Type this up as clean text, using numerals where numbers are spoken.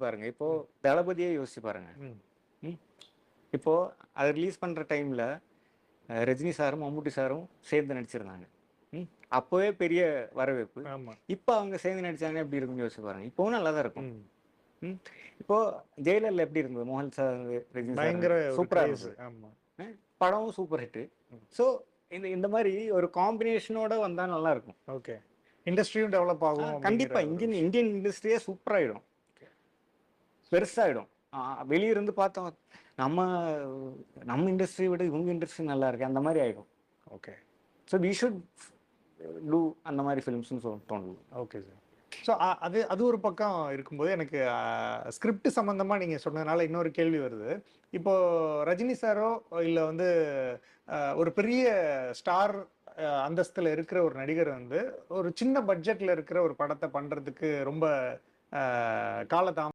பாருங்க. இப்போ தளபதியே யோசிச்சு பாருங்க. ம். இப்போ அதை ரிலீஸ் பண்ற டைம்ல ரஜினி சாரும் மம்முட்டி சாரும் சேர்ந்து நடிச்சிருந்தாங்க. அப்போவே பெரிய வரவேற்பு. இப்போ அவங்க சேர்ந்து நடிச்சாங்கன்னா எப்படி இருக்கும்னு யோசிச்சு பாருங்க. இப்போவும் நல்லா தான் இருக்கும். இப்போ ஜெயிலர்ல எப்படி இருந்தது? மோகன் சார் ரஜினி சார் சூப்பரா இருந்தது. படமும் சூப்பர் ஹிட். ஸோ இந்த மாதிரி ஒரு காம்பினேஷனோட வந்தா நல்லா இருக்கும். ஓகே, இண்டஸ்ட்ரியும் டெவலப் ஆகும். கண்டிப்பா இந்தியன் இண்டஸ்ட்ரியே சூப்பராயிடும், பெருசாயிடும். வெளியிருந்து பார்த்தோம் நம்ம இண்டஸ்ட்ரியை விட இவங்க இண்டஸ்ட்ரி நல்லா இருக்கு, அந்த மாதிரி ஆயிடும். Okay, so we should do அந்த மாதிரி ஃபிலிம்ஸ்னு தோணுது. Okay sir. ஸோ அது ஒரு பக்கம் இருக்கும்போது எனக்கு ஸ்கிரிப்ட் சம்மந்தமாக நீங்கள் சொன்னதுனால இன்னொரு கேள்வி வருது. இப்போ ரஜினி சாரோ இல்லை வந்து ஒரு பெரிய ஸ்டார் அந்தஸ்தில் இருக்கிற ஒரு நடிகர் வந்து ஒரு சின்ன பட்ஜெட்டில் இருக்கிற ஒரு படத்தை பண்ணுறதுக்கு ரொம்ப காலதாமதம்